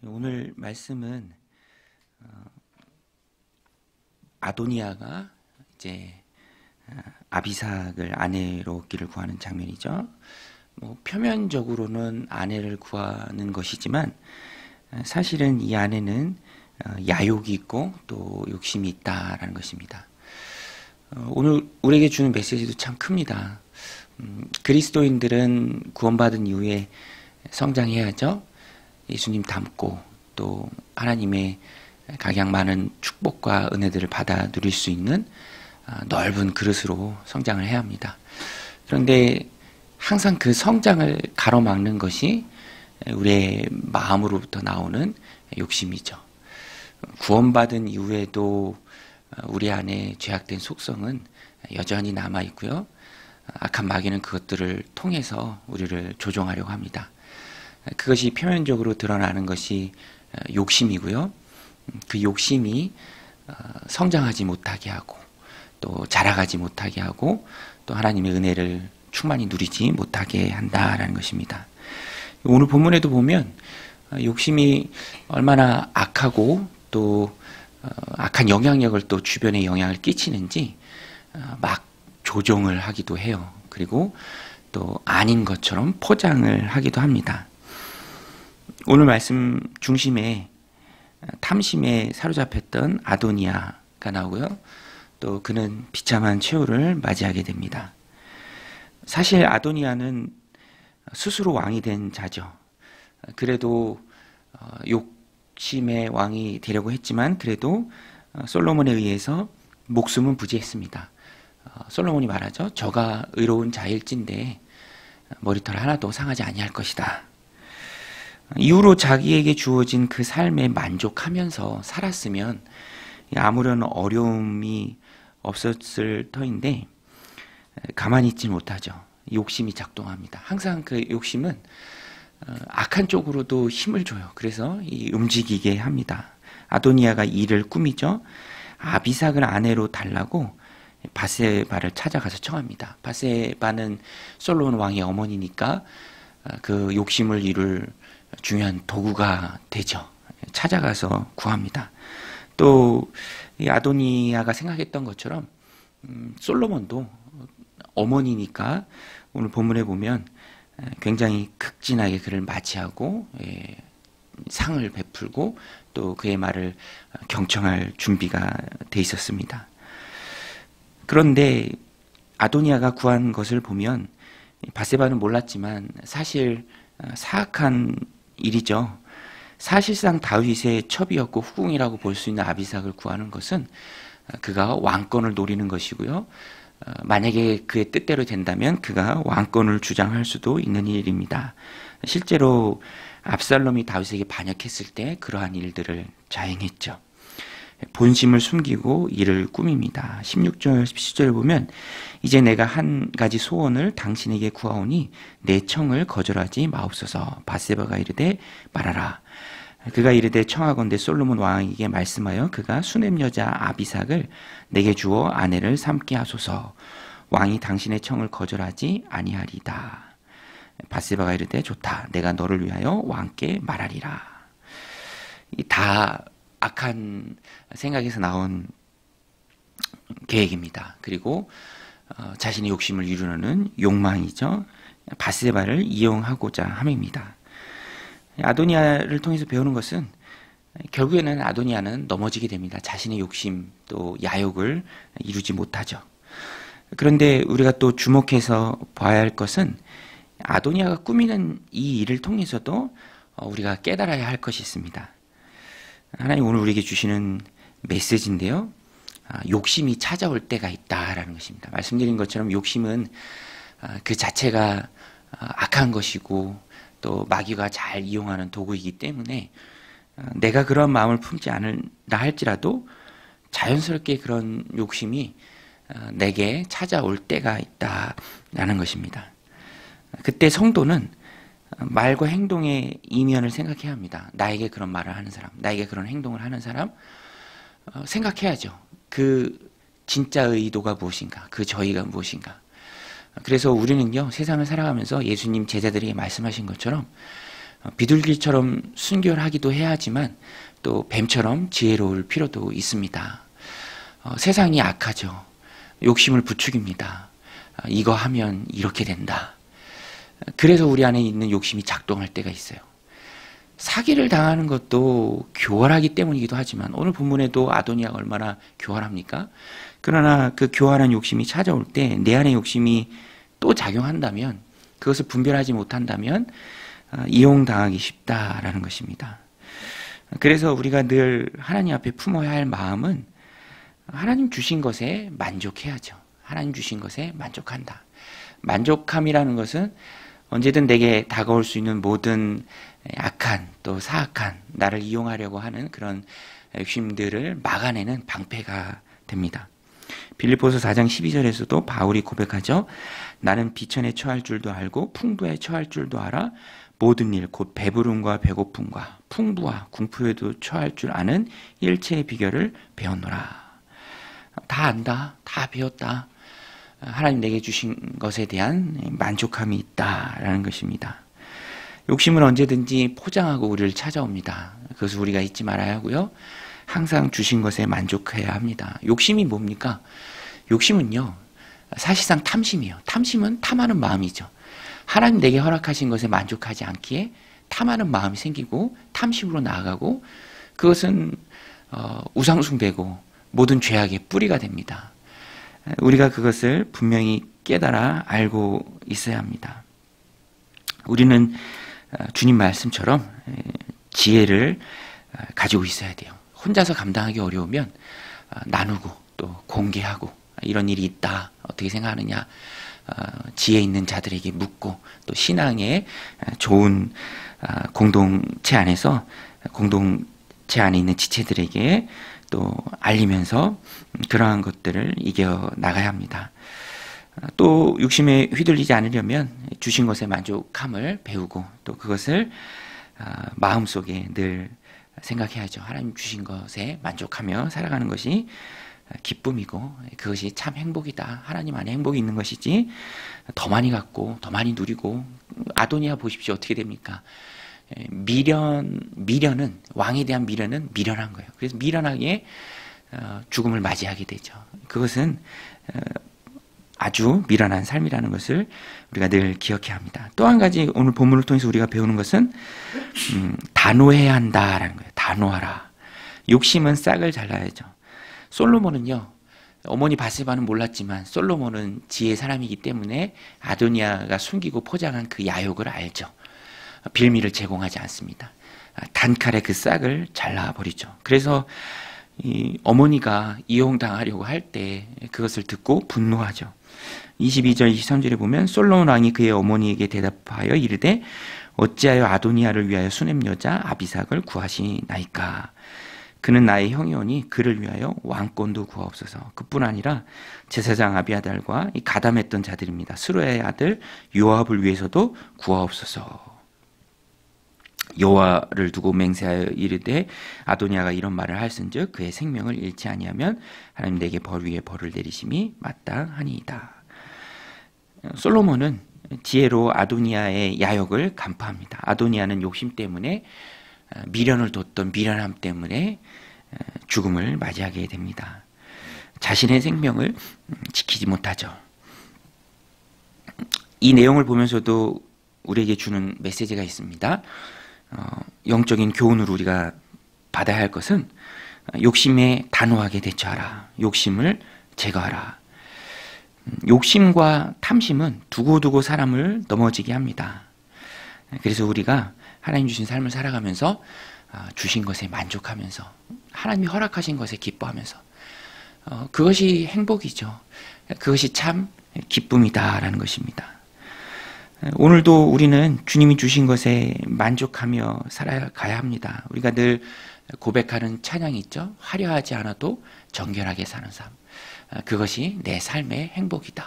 오늘 말씀은 아도니아가 이제 아비삭을 아내로 얻기를 구하는 장면이죠. 표면적으로는 아내를 구하는 것이지만 사실은 이 안에는 야욕이 있고 또 욕심이 있다라는 것입니다. 오늘 우리에게 주는 메시지도 참 큽니다. 그리스도인들은 구원받은 이후에 성장해야죠. 예수님 닮고 또 하나님의 각양 많은 축복과 은혜들을 받아 누릴 수 있는 넓은 그릇으로 성장을 해야 합니다. 그런데 항상 그 성장을 가로막는 것이 우리의 마음으로부터 나오는 욕심이죠. 구원받은 이후에도 우리 안에 죄악된 속성은 여전히 남아 있고요. 악한 마귀는 그것들을 통해서 우리를 조종하려고 합니다. 그것이 표면적으로 드러나는 것이 욕심이고요. 그 욕심이 성장하지 못하게 하고 또 자라가지 못하게 하고 또 하나님의 은혜를 충만히 누리지 못하게 한다라는 것입니다. 오늘 본문에도 보면 욕심이 얼마나 악하고 또 악한 영향력을 또 주변에 영향을 끼치는지 막 조종을 하기도 해요. 그리고 또 아닌 것처럼 포장을 하기도 합니다. 오늘 말씀 중심에 탐심에 사로잡혔던 아도니아가 나오고요. 또 그는 비참한 최후를 맞이하게 됩니다. 사실 아도니아는 스스로 왕이 된 자죠. 그래도 욕심의 왕이 되려고 했지만 그래도 솔로몬에 의해서 목숨은 부지했습니다. 솔로몬이 말하죠. 저가 의로운 자일진데 머리털 하나도 상하지 아니할 것이다. 이후로 자기에게 주어진 그 삶에 만족하면서 살았으면 아무런 어려움이 없었을 터인데 가만히 있지 못하죠. 욕심이 작동합니다. 항상 그 욕심은 악한 쪽으로도 힘을 줘요. 그래서 움직이게 합니다. 아도니아가 이를 꾸미죠. 아비삭을 아내로 달라고 바세바를 찾아가서 청합니다. 바세바는 솔로몬 왕의 어머니니까 그 욕심을 이룰 중요한 도구가 되죠. 찾아가서 구합니다. 또 아도니아가 생각했던 것처럼 솔로몬도 어머니니까 오늘 본문에 보면 굉장히 극진하게 그를 맞이하고 상을 베풀고 또 그의 말을 경청할 준비가 돼 있었습니다. 그런데 아도니아가 구한 것을 보면 바세바는 몰랐지만 사실 사악한 일이죠. 사실상 다윗의 첩이었고 후궁이라고 볼 수 있는 아비삭을 구하는 것은 그가 왕권을 노리는 것이고요. 만약에 그의 뜻대로 된다면 그가 왕권을 주장할 수도 있는 일입니다. 실제로 압살롬이 다윗에게 반역했을 때 그러한 일들을 자행했죠. 본심을 숨기고 이를 꾸밉니다. 16절, 17절을 보면 이제 내가 한 가지 소원을 당신에게 구하오니 내 청을 거절하지 마옵소서. 바세바가 이르되 말하라. 그가 이르되 청하건대 솔로몬 왕에게 말씀하여 그가 수냄 여자 아비삭을 내게 주어 아내를 삼게 하소서. 왕이 당신의 청을 거절하지 아니하리다. 바세바가 이르되 좋다. 내가 너를 위하여 왕께 말하리라. 다 악한 생각에서 나온 계획입니다. 그리고 자신의 욕심을 이루려는 욕망이죠. 바세바를 이용하고자 함입니다. 아도니아를 통해서 배우는 것은 결국에는 아도니아는 넘어지게 됩니다. 자신의 욕심 또 야욕을 이루지 못하죠. 그런데 우리가 또 주목해서 봐야 할 것은 아도니아가 꾸미는 이 일을 통해서도 우리가 깨달아야 할 것이 있습니다. 하나님 오늘 우리에게 주시는 메시지인데요. 욕심이 찾아올 때가 있다라는 것입니다. 말씀드린 것처럼 욕심은 그 자체가 악한 것이고 또 마귀가 잘 이용하는 도구이기 때문에 내가 그런 마음을 품지 않으라 할지라도 자연스럽게 그런 욕심이 내게 찾아올 때가 있다라는 것입니다. 그때 성도는 말과 행동의 이면을 생각해야 합니다. 나에게 그런 말을 하는 사람, 나에게 그런 행동을 하는 사람 생각해야죠. 그 진짜 의도가 무엇인가, 그 저희가 무엇인가. 그래서 우리는요, 세상을 살아가면서 예수님 제자들에게 말씀하신 것처럼 비둘기처럼 순결하기도 해야 하지만 또 뱀처럼 지혜로울 필요도 있습니다. 세상이 악하죠. 욕심을 부추깁니다. 이거 하면 이렇게 된다. 그래서 우리 안에 있는 욕심이 작동할 때가 있어요. 사기를 당하는 것도 교활하기 때문이기도 하지만 오늘 본문에도 아도니아가 얼마나 교활합니까? 그러나 그 교활한 욕심이 찾아올 때 내 안의 욕심이 또 작용한다면, 그것을 분별하지 못한다면 이용당하기 쉽다라는 것입니다. 그래서 우리가 늘 하나님 앞에 품어야 할 마음은 하나님 주신 것에 만족해야죠. 하나님 주신 것에 만족한다. 만족함이라는 것은 언제든 내게 다가올 수 있는 모든 악한 또 사악한 나를 이용하려고 하는 그런 욕심들을 막아내는 방패가 됩니다. 빌립보서 4장 12절에서도 바울이 고백하죠. 나는 비천에 처할 줄도 알고 풍부에 처할 줄도 알아 모든 일 곧 배부름과 배고픔과 풍부와 궁핍에도 처할 줄 아는 일체의 비결을 배웠노라. 다 안다. 다 배웠다. 하나님 내게 주신 것에 대한 만족함이 있다라는 것입니다. 욕심은 언제든지 포장하고 우리를 찾아옵니다. 그것을 우리가 잊지 말아야 하고요. 항상 주신 것에 만족해야 합니다. 욕심이 뭡니까? 욕심은요, 사실상 탐심이에요. 탐심은 탐하는 마음이죠. 하나님 내게 허락하신 것에 만족하지 않기에 탐하는 마음이 생기고 탐심으로 나아가고 그것은 우상숭배고 모든 죄악의 뿌리가 됩니다. 우리가 그것을 분명히 깨달아 알고 있어야 합니다. 우리는 주님 말씀처럼 지혜를 가지고 있어야 돼요. 혼자서 감당하기 어려우면 나누고 또 공개하고 이런 일이 있다. 어떻게 생각하느냐. 지혜 있는 자들에게 묻고 또 신앙의 좋은 공동체 안에서 공동체 안에 있는 지체들에게 또 알리면서 그러한 것들을 이겨 나가야 합니다. 또 욕심에 휘둘리지 않으려면 주신 것에 만족함을 배우고 또 그것을 마음속에 늘 생각해야죠. 하나님 주신 것에 만족하며 살아가는 것이 기쁨이고 그것이 참 행복이다. 하나님 안에 행복이 있는 것이지 더 많이 갖고 더 많이 누리고 아도니아 보십시오. 어떻게 됩니까? 미련은 왕에 대한 미련은 미련한 거예요. 그래서 미련하게 죽음을 맞이하게 되죠. 그것은 아주 미련한 삶이라는 것을 우리가 늘 기억해야 합니다. 또 한 가지 오늘 본문을 통해서 우리가 배우는 것은 단호해야 한다라는 거예요. 단호하라. 욕심은 싹을 잘라야죠. 솔로몬은요, 어머니 바세바는 몰랐지만 솔로몬은 지혜의 사람이기 때문에 아도니아가 숨기고 포장한 그 야욕을 알죠. 빌미를 제공하지 않습니다. 단칼에 그 싹을 잘라버리죠. 그래서 이 어머니가 이용당하려고 할 때 그것을 듣고 분노하죠. 22절 23절에 보면 솔로몬 왕이 그의 어머니에게 대답하여 이르되 어찌하여 아도니아를 위하여 수냄 여자 아비삭을 구하시나이까. 그는 나의 형이오니 그를 위하여 왕권도 구하옵소서. 그뿐 아니라 제사장 아비아달과 이 가담했던 자들입니다. 스루야의 아들 요압을 위해서도 구하옵소서. 여호와를 두고 맹세하여 이르되 아도니아가 이런 말을 할쓴즉 그의 생명을 잃지 아니하면 하나님 내게 벌 위에 벌을 내리심이 마땅하니이다. 솔로몬은 지혜로 아도니아의 야욕을 간파합니다. 아도니아는 욕심 때문에 미련을 뒀던 미련함 때문에 죽음을 맞이하게 됩니다. 자신의 생명을 지키지 못하죠. 이 내용을 보면서도 우리에게 주는 메시지가 있습니다. 영적인 교훈으로 우리가 받아야 할 것은 욕심에 단호하게 대처하라. 욕심을 제거하라. 욕심과 탐심은 두고두고 사람을 넘어지게 합니다. 그래서 우리가 하나님 주신 삶을 살아가면서 주신 것에 만족하면서 하나님이 허락하신 것에 기뻐하면서 그것이 행복이죠. 그것이 참 기쁨이다라는 것입니다. 오늘도 우리는 주님이 주신 것에 만족하며 살아가야 합니다. 우리가 늘 고백하는 찬양이 있죠. 화려하지 않아도 정결하게 사는 삶. 그것이 내 삶의 행복이다.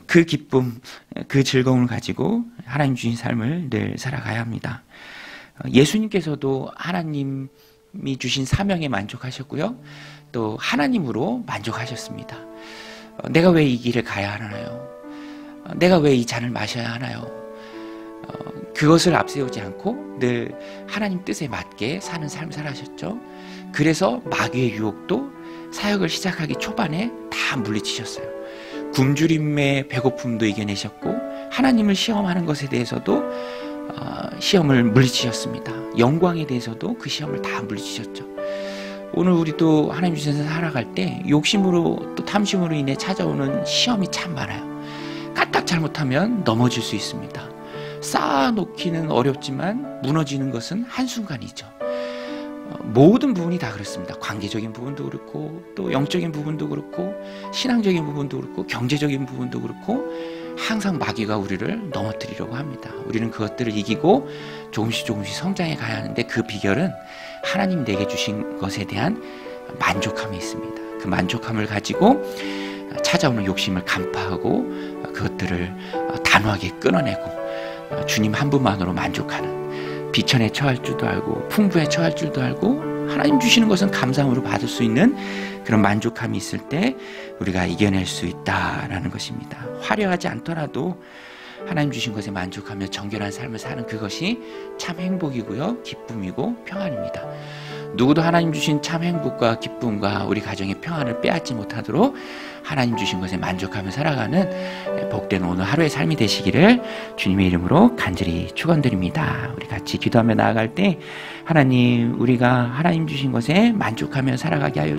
그 기쁨, 그 즐거움을 가지고 하나님 주신 삶을 늘 살아가야 합니다. 예수님께서도 하나님이 주신 사명에 만족하셨고요. 또 하나님으로 만족하셨습니다. 내가 왜 이 길을 가야 하나요? 내가 왜 이 잔을 마셔야 하나요? 그것을 앞세우지 않고 늘 하나님 뜻에 맞게 사는 삶을 살아셨죠. 그래서 마귀의 유혹도 사역을 시작하기 초반에 다 물리치셨어요. 굶주림의 배고픔도 이겨내셨고 하나님을 시험하는 것에 대해서도 시험을 물리치셨습니다. 영광에 대해서도 그 시험을 다 물리치셨죠. 오늘 우리도 하나님 주신 세상 살아갈 때 욕심으로 또 탐심으로 인해 찾아오는 시험이 참 많아요. 까딱 잘못하면 넘어질 수 있습니다. 쌓아놓기는 어렵지만 무너지는 것은 한순간이죠. 모든 부분이 다 그렇습니다. 관계적인 부분도 그렇고 또 영적인 부분도 그렇고 신앙적인 부분도 그렇고 경제적인 부분도 그렇고 항상 마귀가 우리를 넘어뜨리려고 합니다. 우리는 그것들을 이기고 조금씩 성장해 가야 하는데 그 비결은 하나님 내게 주신 것에 대한 만족함이 있습니다. 그 만족함을 가지고 찾아오는 욕심을 간파하고 그것들을 단호하게 끊어내고 주님 한 분만으로 만족하는, 비천에 처할 줄도 알고 풍부에 처할 줄도 알고 하나님 주시는 것은 감사함으로 받을 수 있는 그런 만족함이 있을 때 우리가 이겨낼 수 있다라는 것입니다. 화려하지 않더라도 하나님 주신 것에 만족하며 정결한 삶을 사는 그것이 참 행복이고요, 기쁨이고 평안입니다. 누구도 하나님 주신 참 행복과 기쁨과 우리 가정의 평안을 빼앗지 못하도록 하나님 주신 것에 만족하며 살아가는 복된 오늘 하루의 삶이 되시기를 주님의 이름으로 간절히 축원드립니다. 우리 같이 기도하며 나아갈 때 하나님, 우리가 하나님 주신 것에 만족하며 살아가게 하여